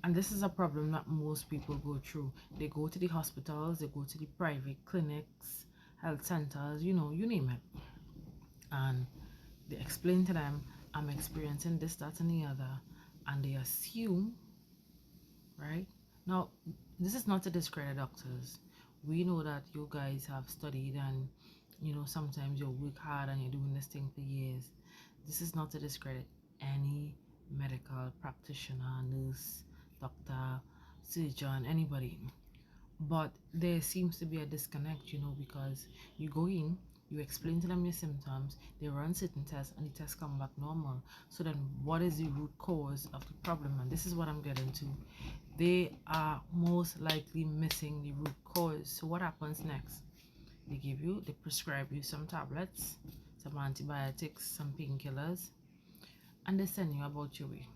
And this is a problem that most people go through. They go to the hospitals, they go to the private clinics, health centers, you know, you name it. And they explain to them, I'm experiencing this, that, and the other. And they assume, right? Now, this is not to discredit doctors. We know that you guys have studied and, you know, sometimes you work hard and you're doing this thing for years. This is not to discredit any medical practitioner, nurse, doctor, surgeon, anybody. But there seems to be a disconnect, you know, because you go in, you explain to them your symptoms, they run certain tests, and the tests come back normal. So then what is the root cause of the problem? And this is what I'm getting to. They are most likely missing the root cause. So what happens next? They prescribe you some tablets, some antibiotics, some painkillers, and they send you about your way.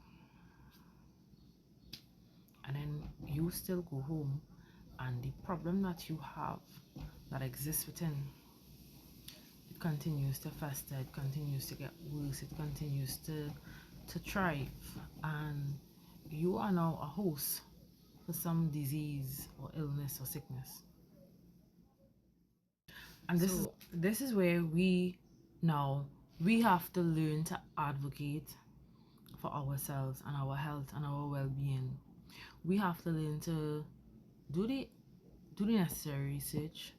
And then you still go home, and the problem that you have that exists within, it continues to fester, it continues to get worse, it continues to thrive, and you are now a host for some disease or illness or sickness. And this is where we have to learn to advocate for ourselves and our health and our well-being. We have to learn to do the necessary research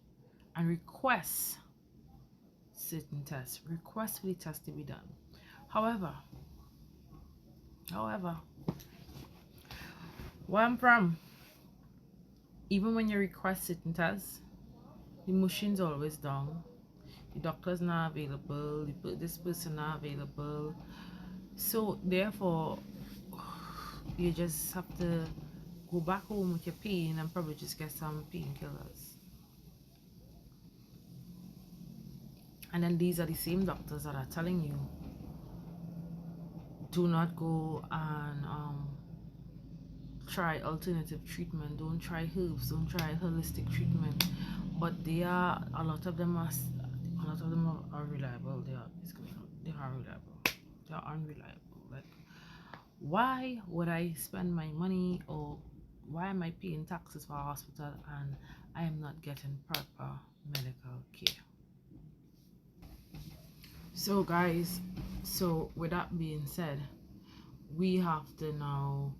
and request certain tests, request for the test to be done. However, where I'm from, even when you request certain tests, the machine's always down, the doctor's not available, this person not available. So therefore, you just have to go back home with your pain and probably just get some painkillers. And then these are the same doctors that are telling you, do not go and try alternative treatment, don't try herbs, don't try holistic treatment. But they are, a lot of them are reliable. They are reliable. They are unreliable. Like, why would I spend my money, or why am I paying taxes for a hospital and I am not getting proper medical care? So guys, so with that being said, we have to now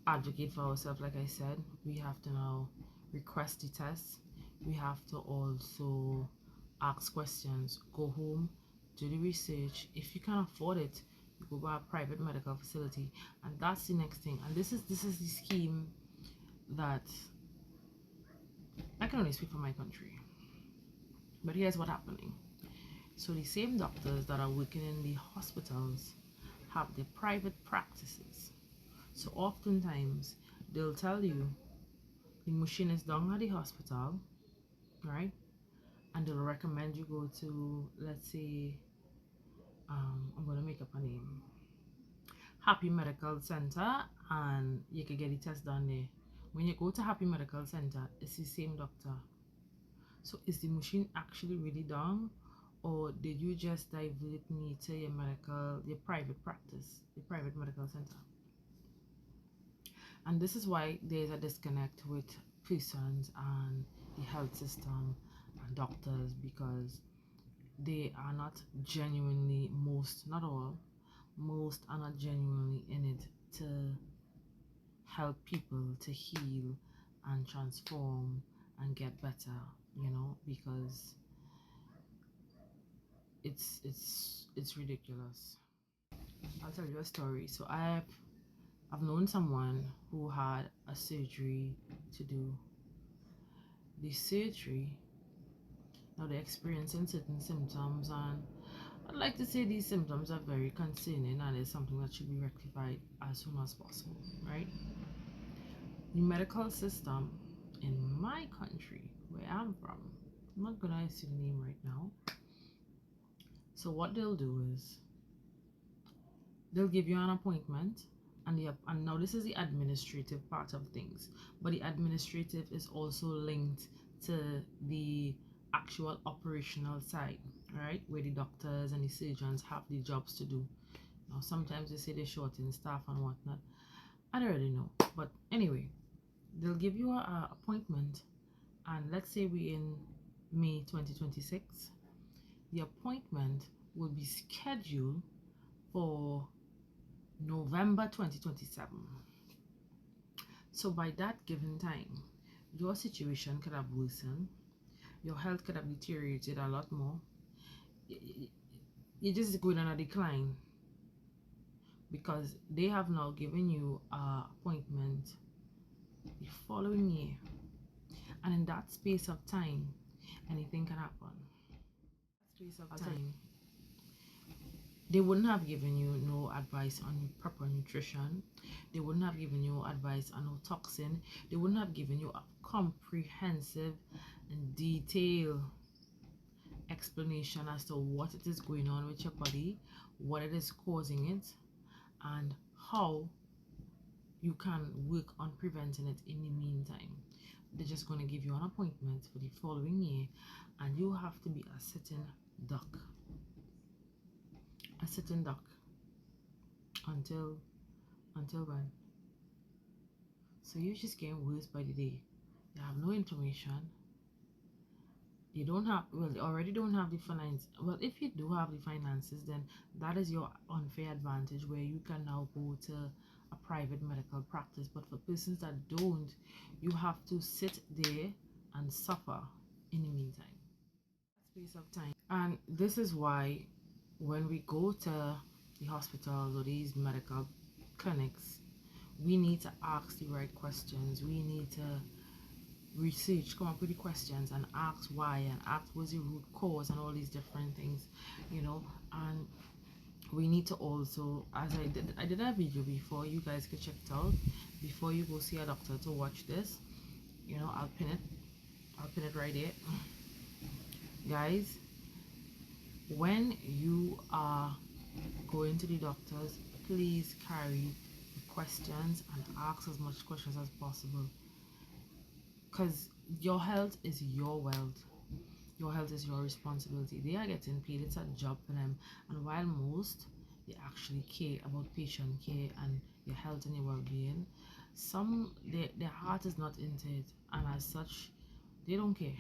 advocate for ourselves. Like I said, we have to now request the test. We have to also ask questions, go home, do the research. If you can afford it, you go by a private medical facility. And that's the next thing. And this is the scheme that I can only speak for my country. But here's what's happening. So the same doctors that are working in the hospitals have their private practices. So oftentimes they'll tell you the machine is down at the hospital, right? And they'll recommend you go to, let's say, I'm going to make up a name, Happy Medical Center, and you can get the test done there. When you go to Happy Medical Center, it's the same doctor. So is the machine actually really down, or did you just divert me to your private practice, your private medical center? And this is why there's a disconnect with persons and the health system and doctors, because they are not genuinely, not all, most are not genuinely in it to help people to heal and transform and get better, you know, because it's ridiculous. I'll tell you a story. So I've known someone who had a surgery to do. The surgery, now they're experiencing certain symptoms, and I'd like to say these symptoms are very concerning and it's something that should be rectified as soon as possible, right? The medical system in my country, where I'm from, I'm not gonna say the name right now. So what they'll do is they'll give you an appointment, and now this is the administrative part of things, but the administrative is also linked to the actual operational side, right, where the doctors and the surgeons have the jobs to do. Now sometimes they say they're short in staff and whatnot. I don't really know, But anyway, they'll give you a appointment, and let's say we in May 2026. The appointment will be scheduled for November 2027. So by that given time, your situation could have worsened, your health could have deteriorated a lot more. You're just going on a decline because they have now given you an appointment the following year. And in that space of time, anything can happen. Space of time, they wouldn't have given you no advice on proper nutrition. They wouldn't have given you advice on no toxin. They wouldn't have given you a comprehensive and detailed explanation as to what it is going on with your body, what it is causing it, and how you can work on preventing it in the meantime. They're just going to give you an appointment for the following year, and you have to be a sitting duck. A sitting duck until when? So you're just getting worse by the day. You have no information. You don't have, well, you already don't have the finance. Well, if you do have the finances, then that is your unfair advantage where you can now go to a private medical practice. But for persons that don't, you have to sit there and suffer in the meantime. Space of time. And this is why when we go to the hospitals or these medical clinics, we need to ask the right questions. We need to research, come up with the questions and ask why and ask what's the root cause and all these different things, you know. And we need to also, as I did a video before, you guys can check it out before you go see a doctor to watch this, you know. I'll pin it right there. Guys, when you are going to the doctors, please carry the questions and ask as much questions as possible, because your health is your wealth. Your health is your responsibility. They are getting paid, it's a job for them. And while most they actually care about patient care and your health and your well-being, some their heart is not into it, and as such they don't care.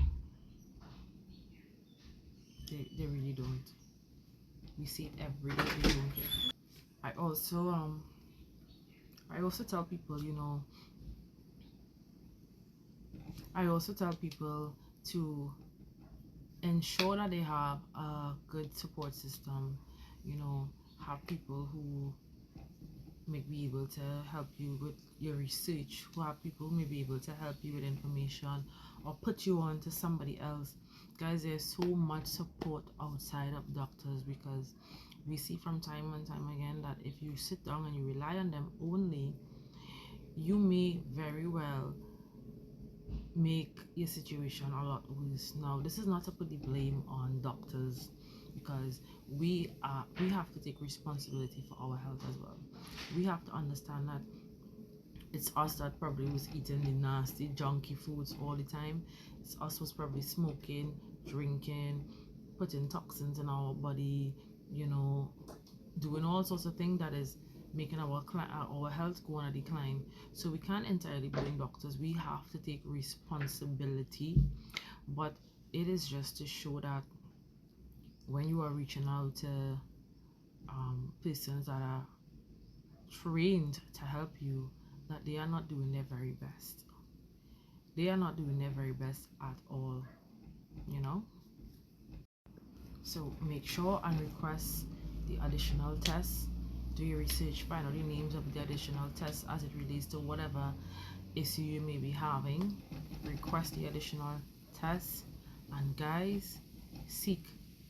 They really don't. We see it every day. They don't care. I also tell people, you know, to ensure that they have a good support system, you know, have people who may be able to help you with your research, who have people who may be able to help you with information or put you on to somebody else. Guys, there's so much support outside of doctors, because we see from time and time again that if you sit down and you rely on them only, you may very well make your situation a lot worse. Now, this is not to put the blame on doctors, because we have to take responsibility for our health as well. We have to understand that it's us that probably was eating the nasty junky foods all the time. It's us was probably smoking, drinking, putting toxins in our body, you know, doing all sorts of things that is making our health go on a decline. So we can't entirely blame doctors. We have to take responsibility, but it is just to show that when you are reaching out to persons that are trained to help you, that they are not doing their very best. They are not doing their very best at all, you know. So make sure and request the additional tests. Do your research, find out the names of the additional tests as it relates to whatever issue you may be having. Request the additional tests, and guys, seek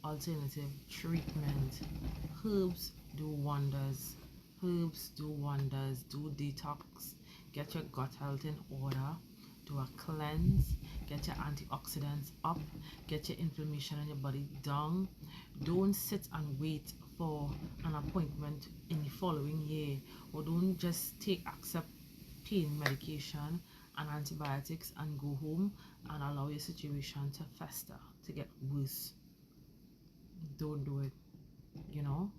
alternative treatment. Herbs do wonders. Herbs do wonders. Do detox. Get your gut health in order. Do a cleanse. Get your antioxidants up. Get your inflammation in your body down. Don't sit and wait for an appointment in the following year, or don't just accept pain medication and antibiotics and go home and allow your situation to fester, to get worse. Don't do it, you know.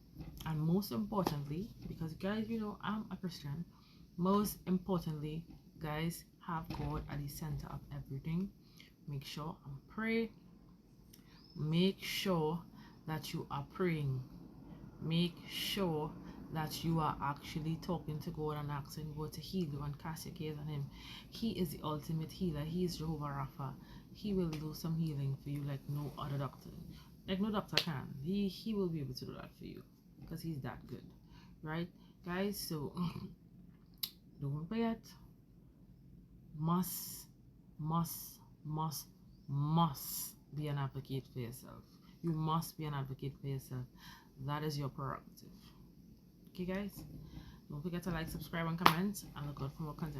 And most importantly, because guys, you know, I'm a Christian, Most importantly, guys, have God at the center of everything. Make sure and pray. Make sure that you are praying. Make sure that you are actually talking to God and asking God to heal you and cast your cares on Him. He is the ultimate healer. He is Jehovah Rapha. He will do some healing for you like no other doctor. Like no doctor can. He will be able to do that for you because He's that good. Right? Guys, so don't forget, must be an advocate for yourself. You must be an advocate for yourself. That is your prerogative. Okay, guys? Don't forget to like, subscribe, and comment, and look out for more content.